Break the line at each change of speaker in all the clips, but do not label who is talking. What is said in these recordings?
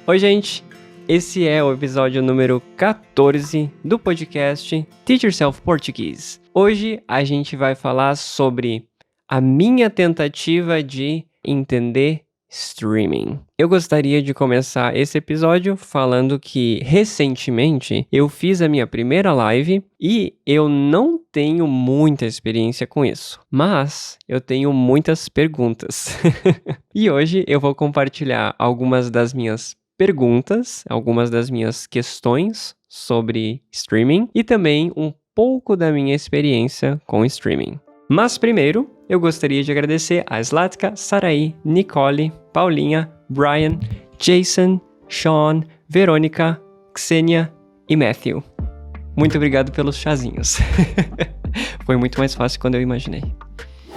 Oi, gente! Esse é o episódio número 14 do podcast Teach Yourself Português. Hoje a gente vai falar sobre a minha tentativa de entender streaming. Eu gostaria de começar esse episódio falando que recentemente eu fiz a minha primeira live e eu não tenho muita experiência com isso, mas eu tenho muitas perguntas. E hoje eu vou compartilhar algumas das minhas perguntas, algumas das minhas questões sobre streaming e também um pouco da minha experiência com streaming. Mas primeiro, eu gostaria de agradecer a Zlatka, Saraí, Nicole, Paulinha, Brian, Jason, Sean, Verônica, Xenia e Matthew. Muito obrigado pelos chazinhos. Foi muito mais fácil quando eu imaginei.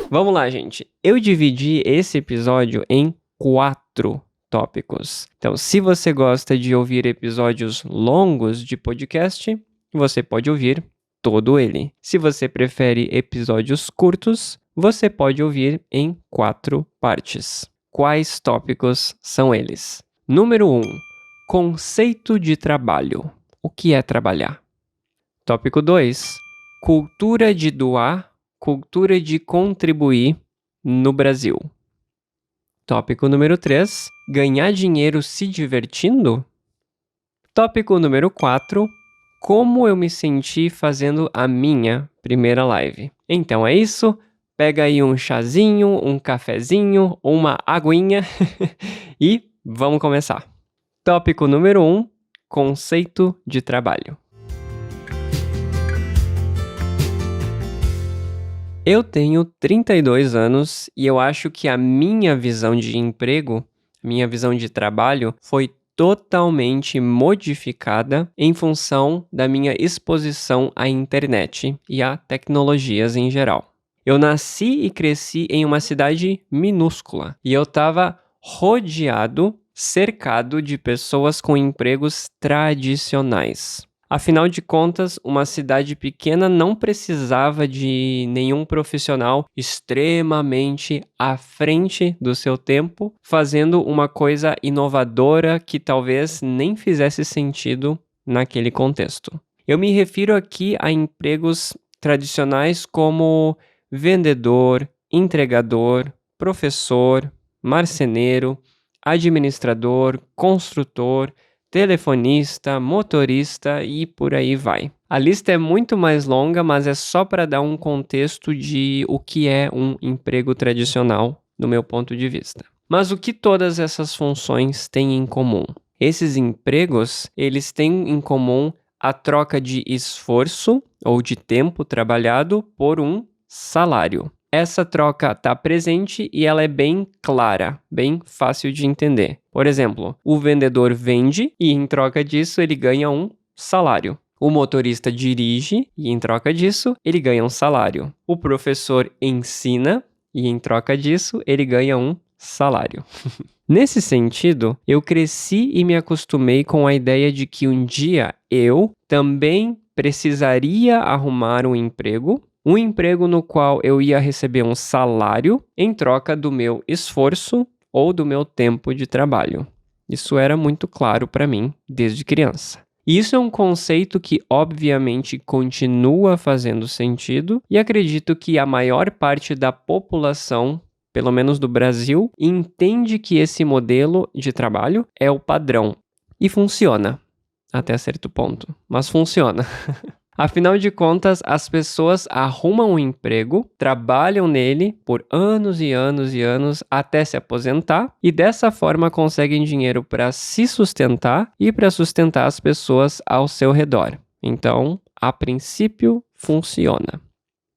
Vamos lá, gente. Eu dividi esse episódio em 4 tópicos. Então, se você gosta de ouvir episódios longos de podcast, você pode ouvir todo ele. Se você prefere episódios curtos, você pode ouvir em 4 partes. Quais tópicos são eles? Número 1. Conceito de trabalho. O que é trabalhar? Tópico 2. Cultura de doar, cultura de contribuir no Brasil. Tópico número 3. Ganhar dinheiro se divertindo? Tópico número 4. Como eu me senti fazendo a minha primeira live. Então é isso. Pega aí um chazinho, um cafezinho, uma aguinha e vamos começar. Tópico número 1. Conceito de trabalho. Eu tenho 32 anos e eu acho que a minha visão de emprego, minha visão de trabalho, foi totalmente modificada em função da minha exposição à internet e a tecnologias em geral. Eu nasci e cresci em uma cidade minúscula e eu estava rodeado, cercado de pessoas com empregos tradicionais. Afinal de contas, uma cidade pequena não precisava de nenhum profissional extremamente à frente do seu tempo, fazendo uma coisa inovadora que talvez nem fizesse sentido naquele contexto. Eu me refiro aqui a empregos tradicionais como vendedor, entregador, professor, marceneiro, administrador, construtor, telefonista, motorista e por aí vai. A lista é muito mais longa, mas é só para dar um contexto de o que é um emprego tradicional, do meu ponto de vista. Mas o que todas essas funções têm em comum? Esses empregos, eles têm em comum a troca de esforço ou de tempo trabalhado por um salário. Essa troca está presente e ela é bem clara, bem fácil de entender. Por exemplo, o vendedor vende e em troca disso ele ganha um salário. O motorista dirige e em troca disso ele ganha um salário. O professor ensina e em troca disso ele ganha um salário. Nesse sentido, eu cresci e me acostumei com a ideia de que um dia eu também precisaria arrumar um emprego no qual eu ia receber um salário em troca do meu esforço ou do meu tempo de trabalho. Isso era muito claro para mim desde criança. E isso é um conceito que obviamente continua fazendo sentido e acredito que a maior parte da população, pelo menos do Brasil, entende que esse modelo de trabalho é o padrão. E funciona, até certo ponto, mas funciona. Afinal de contas, as pessoas arrumam um emprego, trabalham nele por anos e anos e anos até se aposentar e dessa forma conseguem dinheiro para se sustentar e para sustentar as pessoas ao seu redor. Então, a princípio, funciona.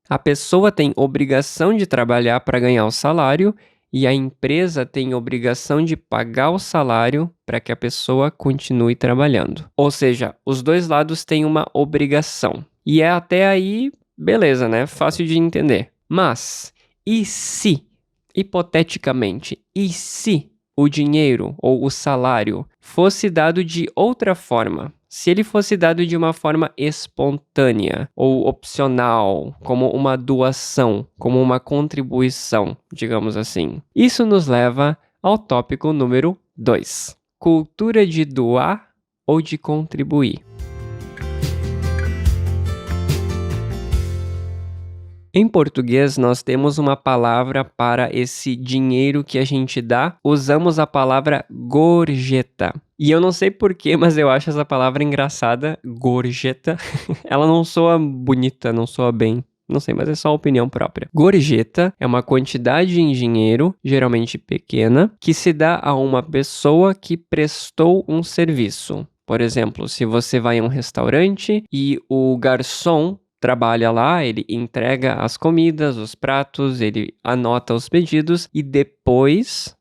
A pessoa tem obrigação de trabalhar para ganhar o salário e a empresa tem obrigação de pagar o salário para que a pessoa continue trabalhando. Ou seja, os dois lados têm uma obrigação. E é até aí, beleza, né? Fácil de entender. Mas, e se, hipoteticamente, e se o dinheiro ou o salário fosse dado de outra forma? Se ele fosse dado de uma forma espontânea ou opcional, como uma doação, como uma contribuição, digamos assim. Isso nos leva ao tópico número 2. cultura de doar ou de contribuir? Em português, nós temos uma palavra para esse dinheiro que a gente dá. Usamos a palavra gorjeta. E eu não sei porquê, mas eu acho essa palavra engraçada, gorjeta. Ela não soa bonita, não soa bem. Não sei, mas é só opinião própria. Gorjeta é uma quantidade em dinheiro, geralmente pequena, que se dá a uma pessoa que prestou um serviço. Por exemplo, se você vai a um restaurante e o garçom trabalha lá, ele entrega as comidas, os pratos, ele anota os pedidos e depois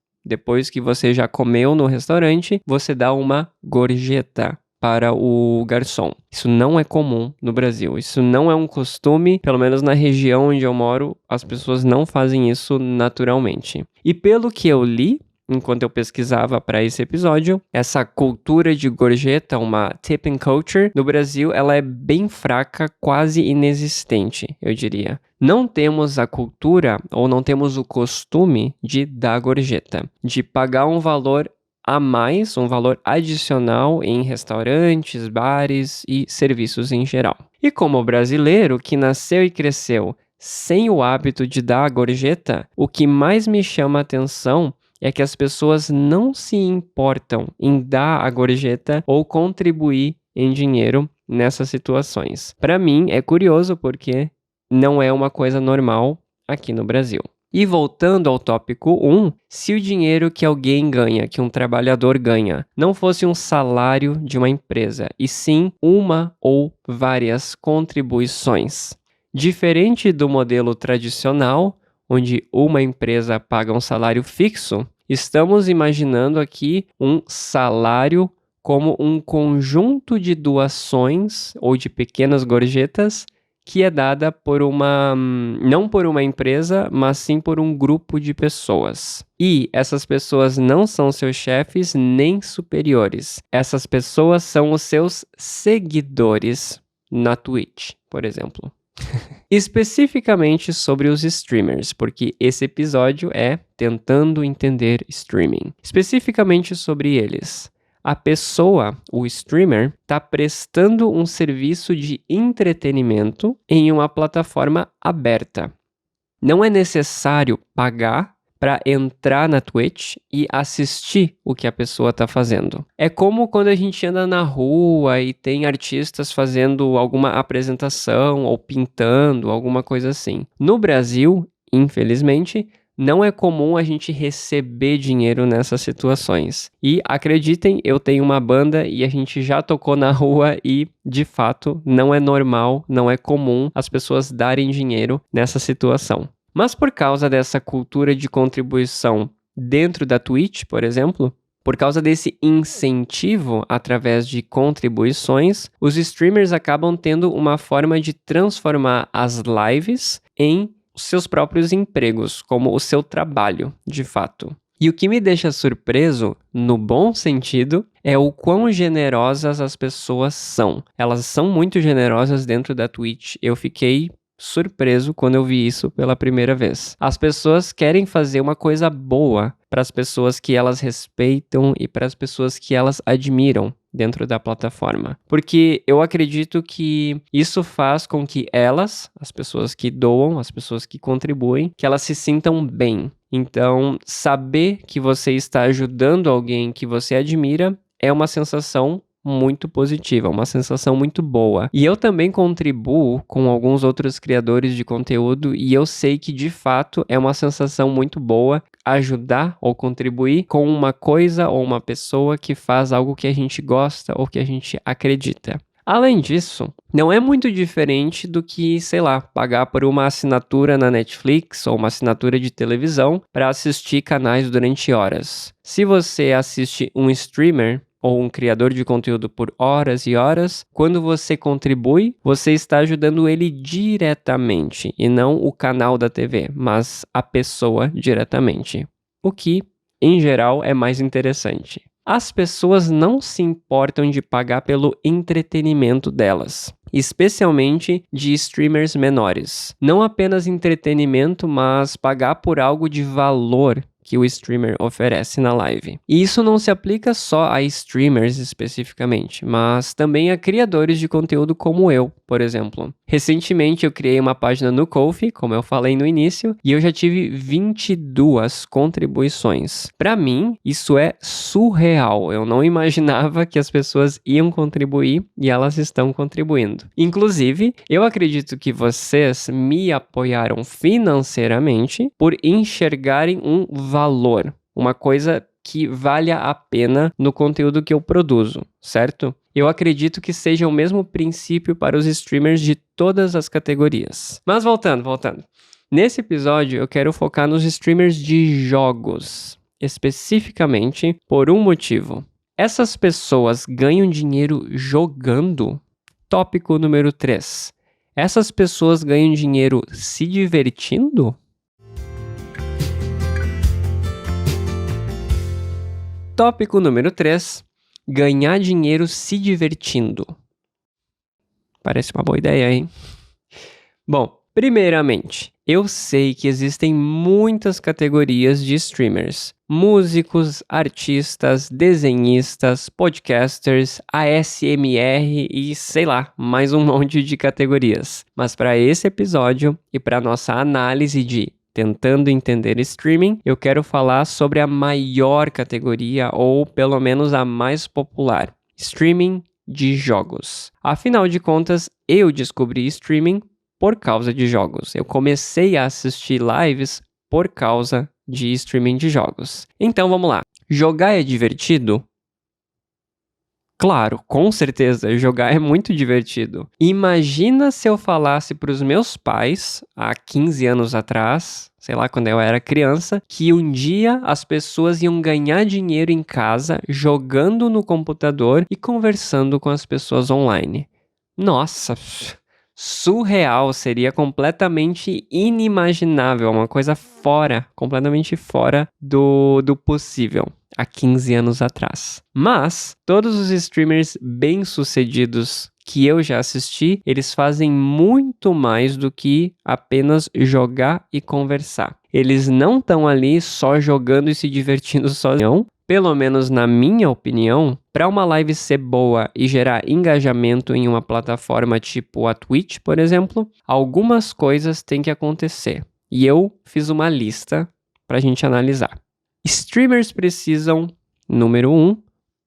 que você já comeu no restaurante, você dá uma gorjeta para o garçom. Isso não é comum no Brasil. Isso não é um costume, pelo menos na região onde eu moro, as pessoas não fazem isso naturalmente. E pelo que eu li, enquanto eu pesquisava para esse episódio, essa cultura de gorjeta, uma tipping culture, no Brasil ela é bem fraca, quase inexistente, eu diria. Não temos a cultura ou não temos o costume de dar gorjeta, de pagar um valor a mais, um valor adicional em restaurantes, bares e serviços em geral. E como brasileiro que nasceu e cresceu sem o hábito de dar a gorjeta, o que mais me chama a atenção é que as pessoas não se importam em dar a gorjeta ou contribuir em dinheiro nessas situações. Para mim, é curioso porque não é uma coisa normal aqui no Brasil. E voltando ao tópico 1, se o dinheiro que alguém ganha, que um trabalhador ganha, não fosse um salário de uma empresa, e sim uma ou várias contribuições. Diferente do modelo tradicional, onde uma empresa paga um salário fixo, estamos imaginando aqui um salário como um conjunto de doações ou de pequenas gorjetas que é dada por não por uma empresa, mas sim por um grupo de pessoas. E essas pessoas não são seus chefes nem superiores. Essas pessoas são os seus seguidores na Twitch, por exemplo. Especificamente sobre os streamers, porque esse episódio é Tentando Entender Streaming. Especificamente sobre eles. A pessoa, o streamer, está prestando um serviço de entretenimento em uma plataforma aberta. Não é necessário pagar para entrar na Twitch e assistir o que a pessoa está fazendo. É como quando a gente anda na rua e tem artistas fazendo alguma apresentação ou pintando, alguma coisa assim. No Brasil, infelizmente, não é comum a gente receber dinheiro nessas situações. E acreditem, eu tenho uma banda e a gente já tocou na rua e, de fato, não é normal, não é comum as pessoas darem dinheiro nessa situação. Mas por causa dessa cultura de contribuição dentro da Twitch, por exemplo, por causa desse incentivo através de contribuições, os streamers acabam tendo uma forma de transformar as lives em seus próprios empregos, como o seu trabalho, de fato. E o que me deixa surpreso, no bom sentido, é o quão generosas as pessoas são. Elas são muito generosas dentro da Twitch. Eu fiquei surpreso quando eu vi isso pela primeira vez. As pessoas querem fazer uma coisa boa para as pessoas que elas respeitam e para as pessoas que elas admiram dentro da plataforma. Porque eu acredito que isso faz com que elas, as pessoas que doam, as pessoas que contribuem, que elas se sintam bem. Então, saber que você está ajudando alguém que você admira é uma sensação muito positiva, uma sensação muito boa. E eu também contribuo com alguns outros criadores de conteúdo e eu sei que de fato é uma sensação muito boa ajudar ou contribuir com uma coisa ou uma pessoa que faz algo que a gente gosta ou que a gente acredita. Além disso, não é muito diferente do que, sei lá, pagar por uma assinatura na Netflix ou uma assinatura de televisão para assistir canais durante horas. Se você assiste um streamer ou um criador de conteúdo por horas e horas, quando você contribui, você está ajudando ele diretamente, e não o canal da TV, mas a pessoa diretamente. O que, em geral, é mais interessante. As pessoas não se importam de pagar pelo entretenimento delas. especialmente de streamers menores. Não apenas entretenimento, mas pagar por algo de valor que o streamer oferece na live. E isso não se aplica só a streamers especificamente, mas também a criadores de conteúdo como eu, por exemplo. Recentemente eu criei uma página no Ko-fi, como eu falei no início, e eu já tive 22 contribuições. Para mim, isso é surreal. Eu não imaginava que as pessoas iam contribuir e elas estão contribuindo. Inclusive, eu acredito que vocês me apoiaram financeiramente por enxergarem um valor, uma coisa que valha a pena no conteúdo que eu produzo, certo? Eu acredito que seja o mesmo princípio para os streamers de todas as categorias. Mas voltando. Nesse episódio eu quero focar nos streamers de jogos, especificamente por um motivo. Essas pessoas ganham dinheiro jogando? Tópico número 3. Essas pessoas ganham dinheiro se divertindo? Tópico número 3. Ganhar dinheiro se divertindo. Parece uma boa ideia, hein? Bom, primeiramente, eu sei que existem muitas categorias de streamers. Músicos, artistas, desenhistas, podcasters, ASMR e sei lá, mais um monte de categorias. Mas para esse episódio e para nossa análise de Tentando Entender Streaming, eu quero falar sobre a maior categoria, ou pelo menos a mais popular, streaming de jogos. Afinal de contas, eu descobri streaming por causa de jogos. Eu comecei a assistir lives por causa de streaming de jogos. Então vamos lá. Jogar é divertido? Claro, com certeza, jogar é muito divertido. Imagina se eu falasse para os meus pais, há 15 anos atrás, sei lá, quando eu era criança, que um dia as pessoas iam ganhar dinheiro em casa jogando no computador e conversando com as pessoas online. Nossa, surreal, seria completamente inimaginável, uma coisa completamente fora do possível. Há 15 anos atrás. Mas todos os streamers bem-sucedidos que eu já assisti, eles fazem muito mais do que apenas jogar e conversar. Eles não estão ali só jogando e se divertindo sozinhos. Pelo menos na minha opinião, para uma live ser boa e gerar engajamento em uma plataforma tipo a Twitch, por exemplo, algumas coisas têm que acontecer. E eu fiz uma lista para a gente analisar. Streamers precisam, número 1,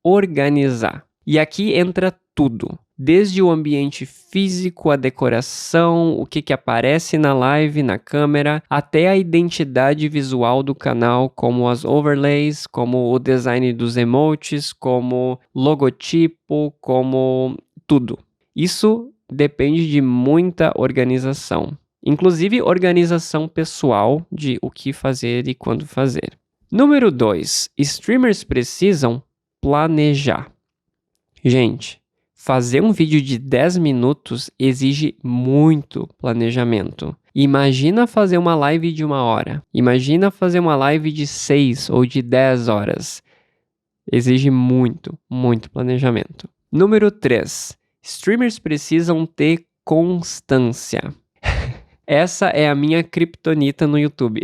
organizar. E aqui entra tudo. Desde o ambiente físico, a decoração, o que aparece na live, na câmera, até a identidade visual do canal, como as overlays, como o design dos emotes, como logotipo, como tudo. Isso depende de muita organização. Inclusive organização pessoal de o que fazer e quando fazer. Número 2. Streamers precisam planejar. Gente, fazer um vídeo de 10 minutos exige muito planejamento. Imagina fazer uma live de 1 hora. Imagina fazer uma live de 6 ou de 10 horas. Exige muito planejamento. Número 3. Streamers precisam ter constância. Essa é a minha criptonita no YouTube.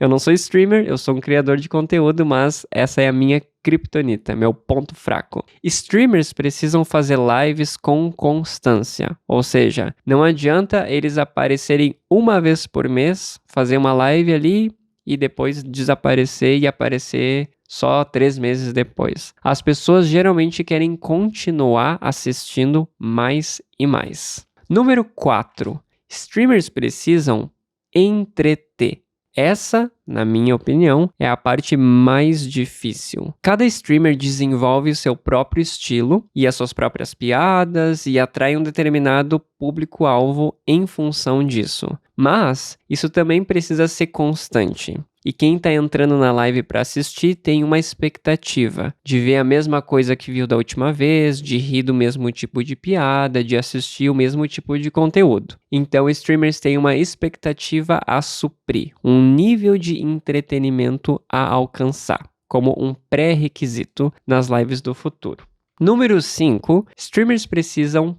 Eu não sou streamer, eu sou um criador de conteúdo, mas essa é a minha criptonita, meu ponto fraco. Streamers precisam fazer lives com constância, ou seja, não adianta eles aparecerem uma vez por mês, fazer uma live ali e depois desaparecer e aparecer só 3 meses depois. As pessoas geralmente querem continuar assistindo mais e mais. Número 4. Streamers precisam entreter. Essa, na minha opinião, é a parte mais difícil. Cada streamer desenvolve o seu próprio estilo e as suas próprias piadas e atrai um determinado público-alvo em função disso. Mas isso também precisa ser constante. E quem está entrando na live para assistir tem uma expectativa de ver a mesma coisa que viu da última vez, de rir do mesmo tipo de piada, de assistir o mesmo tipo de conteúdo. Então, streamers têm uma expectativa a suprir, um nível de entretenimento a alcançar, como um pré-requisito nas lives do futuro. Número 5, streamers precisam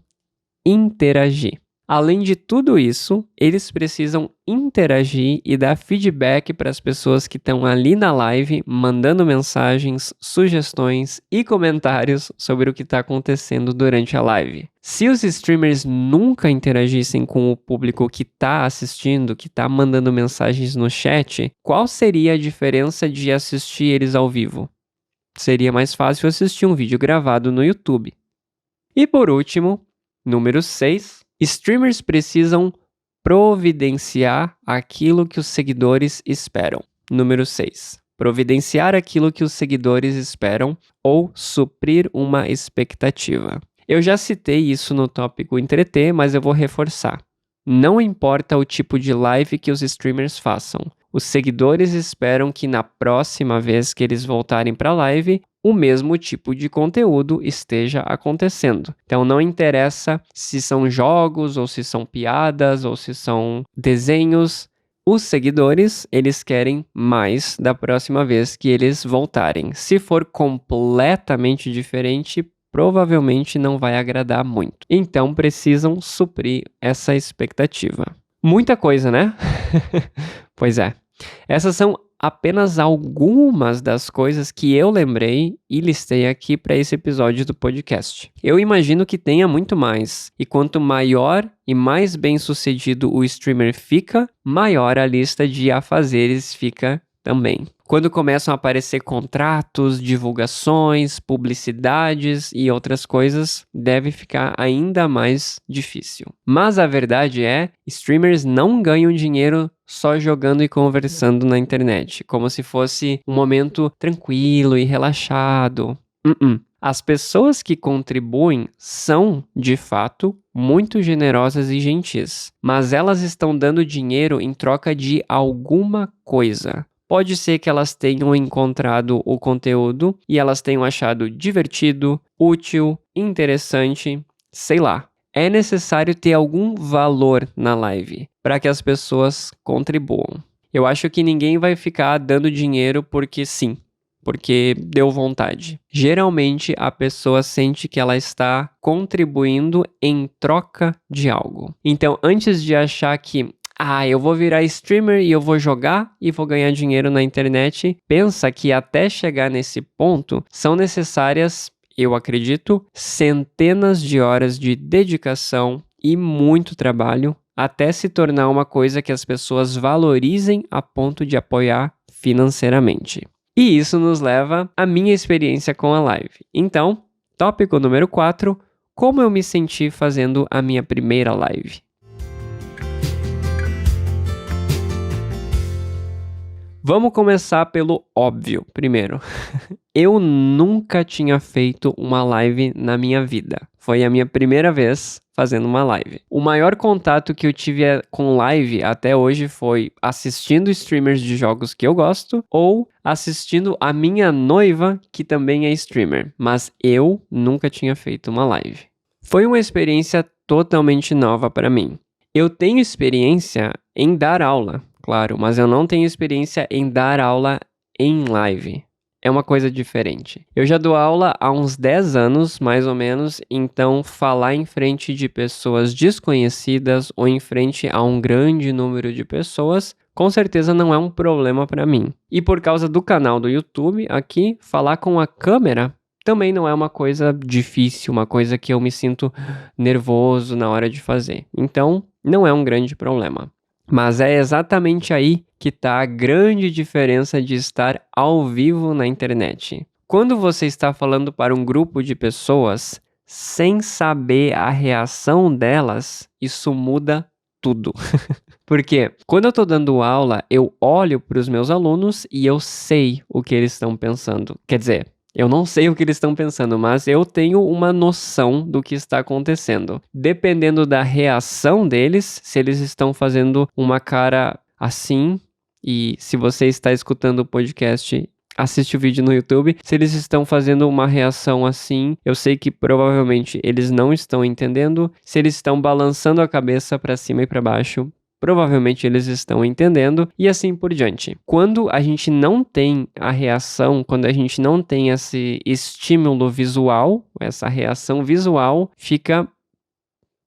interagir. Além de tudo isso, eles precisam interagir e dar feedback para as pessoas que estão ali na live, mandando mensagens, sugestões e comentários sobre o que está acontecendo durante a live. Se os streamers nunca interagissem com o público que está assistindo, que está mandando mensagens no chat, qual seria a diferença de assistir eles ao vivo? Seria mais fácil assistir um vídeo gravado no YouTube. E por último, número 6. Streamers precisam providenciar aquilo que os seguidores esperam. Número 6. Providenciar aquilo que os seguidores esperam ou suprir uma expectativa. Eu já citei isso no tópico entreter, mas eu vou reforçar. Não importa o tipo de live que os streamers façam. Os seguidores esperam que na próxima vez que eles voltarem para a live, o mesmo tipo de conteúdo esteja acontecendo. Então não interessa se são jogos, ou se são piadas, ou se são desenhos. Os seguidores, eles querem mais da próxima vez que eles voltarem. Se for completamente diferente, provavelmente não vai agradar muito. Então precisam suprir essa expectativa. Muita coisa, né? Pois é. Essas são apenas algumas das coisas que eu lembrei e listei aqui para esse episódio do podcast. Eu imagino que tenha muito mais, e quanto maior e mais bem-sucedido o streamer fica, maior a lista de afazeres fica também. Quando começam a aparecer contratos, divulgações, publicidades e outras coisas, deve ficar ainda mais difícil. Mas a verdade é, streamers não ganham dinheiro só jogando e conversando na internet, como se fosse um momento tranquilo e relaxado. As pessoas que contribuem são, de fato, muito generosas e gentis, mas elas estão dando dinheiro em troca de alguma coisa. Pode ser que elas tenham encontrado o conteúdo e elas tenham achado divertido, útil, interessante, sei lá. É necessário ter algum valor na live para que as pessoas contribuam. Eu acho que ninguém vai ficar dando dinheiro porque sim, porque deu vontade. Geralmente a pessoa sente que ela está contribuindo em troca de algo. Então, antes de achar que eu vou virar streamer e eu vou jogar e vou ganhar dinheiro na internet, pensa que até chegar nesse ponto são necessárias, eu acredito, centenas de horas de dedicação e muito trabalho até se tornar uma coisa que as pessoas valorizem a ponto de apoiar financeiramente. E isso nos leva à minha experiência com a live. Então, tópico número 4, como eu me senti fazendo a minha primeira live. Vamos começar pelo óbvio primeiro. Eu nunca tinha feito uma live na minha vida. Foi a minha primeira vez fazendo uma live. O maior contato que eu tive com live até hoje foi assistindo streamers de jogos que eu gosto ou assistindo a minha noiva, que também é streamer. Mas eu nunca tinha feito uma live. Foi uma experiência totalmente nova para mim. Eu tenho experiência em dar aula, claro, mas eu não tenho experiência em dar aula em live. É uma coisa diferente. Eu já dou aula há uns 10 anos, mais ou menos, então falar em frente de pessoas desconhecidas ou em frente a um grande número de pessoas, com certeza não é um problema para mim. E por causa do canal do YouTube aqui, falar com a câmera também não é uma coisa difícil, uma coisa que eu me sinto nervoso na hora de fazer. Então, não é um grande problema. Mas é exatamente aí que está a grande diferença de estar ao vivo na internet. Quando você está falando para um grupo de pessoas, sem saber a reação delas, isso muda tudo. Porque quando eu estou dando aula, eu olho para os meus alunos e eu sei o que eles estão pensando. Quer dizer, eu não sei o que eles estão pensando, mas eu tenho uma noção do que está acontecendo. Dependendo da reação deles, se eles estão fazendo uma cara assim, e se você está escutando o podcast, assiste o vídeo no YouTube, se eles estão fazendo uma reação assim, eu sei que provavelmente eles não estão entendendo. Se eles estão balançando a cabeça para cima e para baixo, provavelmente eles estão entendendo e assim por diante. Quando a gente não tem a reação, quando a gente não tem esse estímulo visual, essa reação visual, fica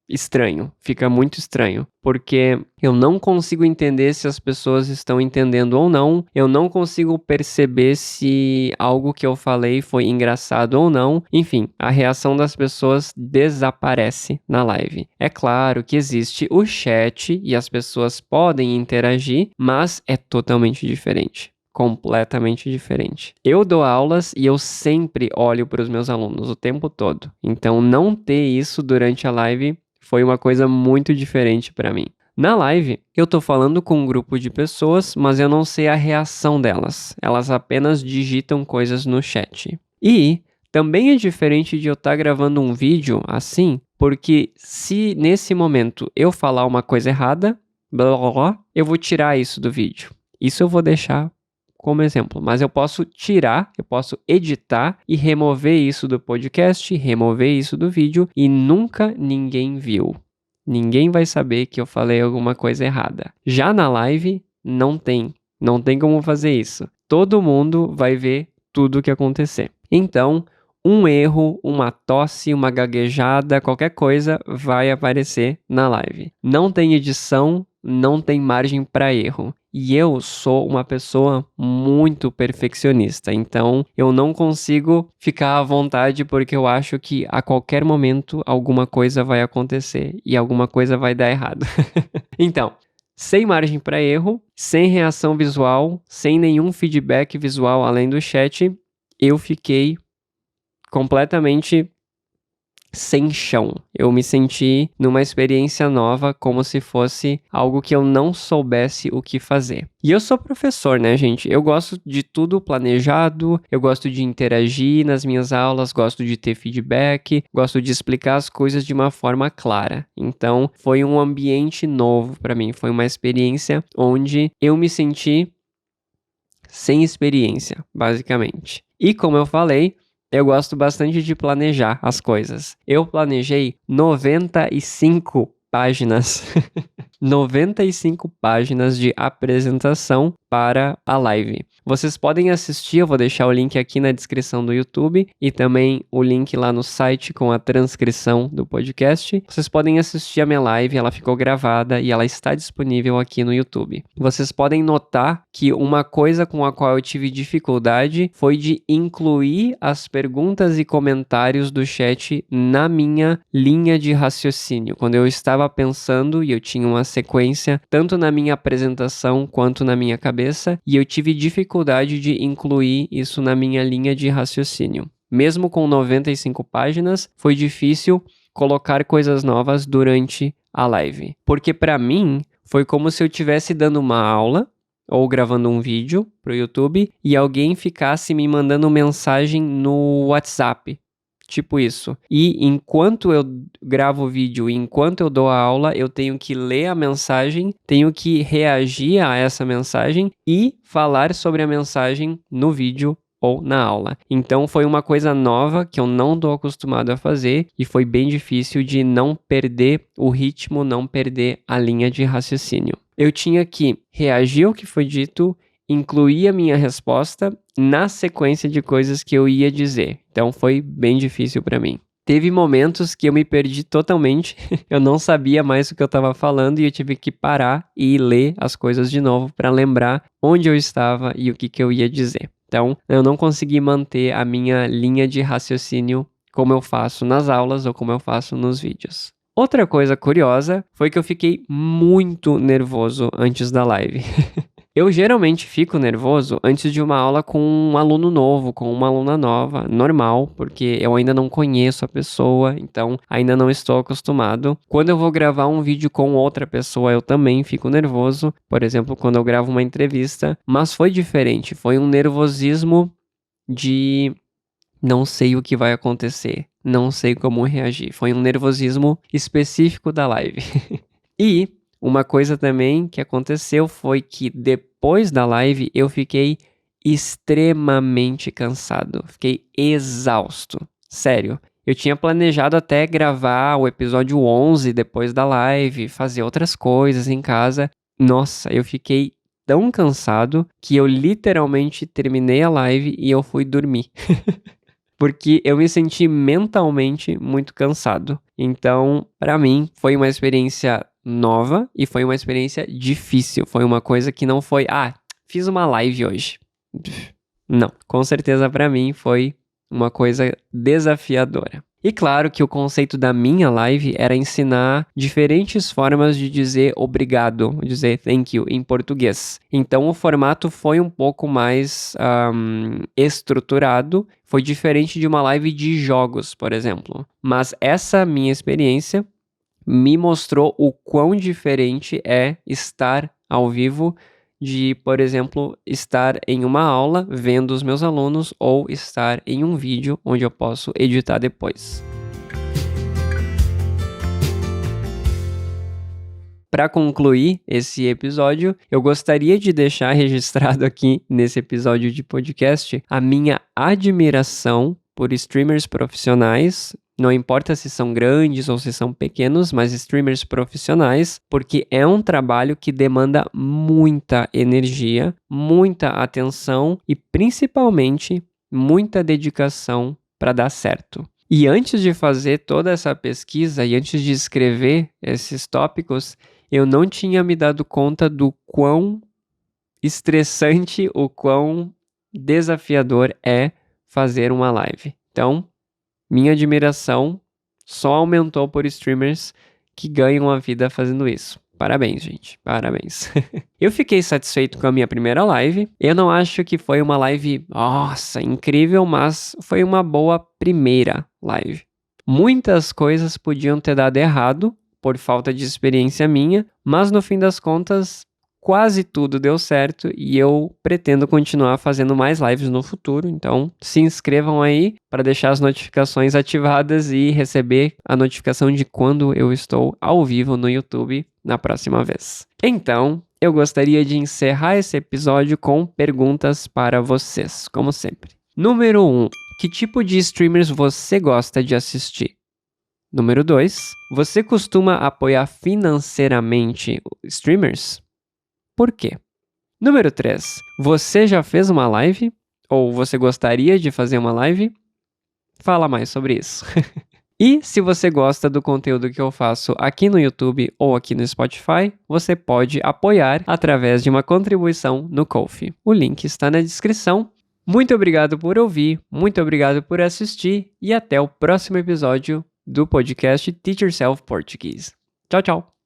estranho, fica muito estranho, porque eu não consigo entender se as pessoas estão entendendo ou não, eu não consigo perceber se algo que eu falei foi engraçado ou não, enfim, a reação das pessoas desaparece na live. É claro que existe o chat e as pessoas podem interagir, mas é totalmente diferente. Completamente diferente. Eu dou aulas e eu sempre olho para os meus alunos o tempo todo. Então, não ter isso durante a live foi uma coisa muito diferente para mim. Na live, eu tô falando com um grupo de pessoas, mas eu não sei a reação delas. Elas apenas digitam coisas no chat. E também é diferente de eu estar gravando um vídeo assim, porque se nesse momento eu falar uma coisa errada, blá blá blá, eu vou tirar isso do vídeo. Isso eu vou deixar como exemplo, mas eu posso tirar, eu posso editar e remover isso do podcast, remover isso do vídeo e nunca ninguém viu. Ninguém vai saber que eu falei alguma coisa errada. Já na live, não tem como fazer isso. Todo mundo vai ver tudo o que acontecer. Então, um erro, uma tosse, uma gaguejada, qualquer coisa vai aparecer na live. Não tem edição, não tem margem para erro. E eu sou uma pessoa muito perfeccionista, então eu não consigo ficar à vontade porque eu acho que a qualquer momento alguma coisa vai acontecer e alguma coisa vai dar errado. Então, sem margem para erro, sem reação visual, sem nenhum feedback visual além do chat, eu fiquei completamente sem chão. Eu me senti numa experiência nova, como se fosse algo que eu não soubesse o que fazer. E eu sou professor, né, gente? Eu gosto de tudo planejado, eu gosto de interagir nas minhas aulas, gosto de ter feedback, gosto de explicar as coisas de uma forma clara. Então, foi um ambiente novo para mim, foi uma experiência onde eu me senti sem experiência, basicamente. E como eu falei, eu gosto bastante de planejar as coisas. Eu planejei 95 páginas. 95 páginas de apresentação para a live. Vocês podem assistir, eu vou deixar o link aqui na descrição do YouTube e também o link lá no site com a transcrição do podcast. Vocês podem assistir a minha live, ela ficou gravada e ela está disponível aqui no YouTube. Vocês podem notar que uma coisa com a qual eu tive dificuldade foi de incluir as perguntas e comentários do chat na minha linha de raciocínio. Quando eu estava pensando e eu tinha uma sequência tanto na minha apresentação quanto na minha cabeça, e eu tive dificuldade de incluir isso na minha linha de raciocínio. Mesmo com 95 páginas, foi difícil colocar coisas novas durante a live. Porque para mim, foi como se eu estivesse dando uma aula ou gravando um vídeo para o YouTube e alguém ficasse me mandando mensagem no WhatsApp. Tipo isso. E enquanto eu gravo o vídeo e enquanto eu dou a aula, eu tenho que ler a mensagem, tenho que reagir a essa mensagem e falar sobre a mensagem no vídeo ou na aula. Então foi uma coisa nova que eu não estou acostumado a fazer e foi bem difícil de não perder o ritmo, não perder a linha de raciocínio. Eu tinha que reagir ao que foi dito, incluir a minha resposta na sequência de coisas que eu ia dizer. Então foi bem difícil para mim. Teve momentos que eu me perdi totalmente, eu não sabia mais o que eu estava falando e eu tive que parar e ler as coisas de novo para lembrar onde eu estava e o que eu ia dizer. Então, eu não consegui manter a minha linha de raciocínio como eu faço nas aulas ou como eu faço nos vídeos. Outra coisa curiosa foi que eu fiquei muito nervoso antes da live. Eu geralmente fico nervoso antes de uma aula com um aluno novo, com uma aluna nova, normal, porque eu ainda não conheço a pessoa, então ainda não estou acostumado. Quando eu vou gravar um vídeo com outra pessoa, eu também fico nervoso, por exemplo, quando eu gravo uma entrevista, mas foi diferente, foi um nervosismo de não sei o que vai acontecer, não sei como reagir. Foi um nervosismo específico da live. E uma coisa também que aconteceu foi que depois da live eu fiquei extremamente cansado, fiquei exausto, sério. Eu tinha planejado até gravar o episódio 11 depois da live, fazer outras coisas em casa. Nossa, eu fiquei tão cansado que eu literalmente terminei a live e eu fui dormir. porque eu me senti mentalmente muito cansado. Então, para mim, foi uma experiência nova e foi uma experiência difícil. Foi uma coisa que não foi, fiz uma live hoje. Não, com certeza para mim foi uma coisa desafiadora. E claro que o conceito da minha live era ensinar diferentes formas de dizer obrigado, dizer thank you em português. Então o formato foi um pouco mais estruturado, foi diferente de uma live de jogos, por exemplo. Mas essa minha experiência me mostrou o quão diferente é estar ao vivo de, por exemplo, estar em uma aula vendo os meus alunos ou estar em um vídeo onde eu posso editar depois. Para concluir esse episódio, eu gostaria de deixar registrado aqui nesse episódio de podcast a minha admiração por streamers profissionais. Não importa se são grandes ou se são pequenos, mas streamers profissionais, porque é um trabalho que demanda muita energia, muita atenção e principalmente muita dedicação para dar certo. E antes de fazer toda essa pesquisa e antes de escrever esses tópicos, eu não tinha me dado conta do quão estressante, o quão desafiador é fazer uma live. Então, minha admiração só aumentou por streamers que ganham a vida fazendo isso. Parabéns, gente. Parabéns. Eu fiquei satisfeito com a minha primeira live. Eu não acho que foi uma live, nossa, incrível, mas foi uma boa primeira live. Muitas coisas podiam ter dado errado por falta de experiência minha, mas no fim das contas, quase tudo deu certo e eu pretendo continuar fazendo mais lives no futuro, então se inscrevam aí para deixar as notificações ativadas e receber a notificação de quando eu estou ao vivo no YouTube na próxima vez. Então, eu gostaria de encerrar esse episódio com perguntas para vocês, como sempre. Número 1. Que tipo de streamers você gosta de assistir? Número 2. Você costuma apoiar financeiramente streamers? Por quê? Número 3. Você já fez uma live? Ou você gostaria de fazer uma live? Fala mais sobre isso. E se você gosta do conteúdo que eu faço aqui no YouTube ou aqui no Spotify, você pode apoiar através de uma contribuição no Ko-fi. O link está na descrição. Muito obrigado por ouvir, muito obrigado por assistir e até o próximo episódio do podcast Teach Yourself Portuguese. Tchau, tchau!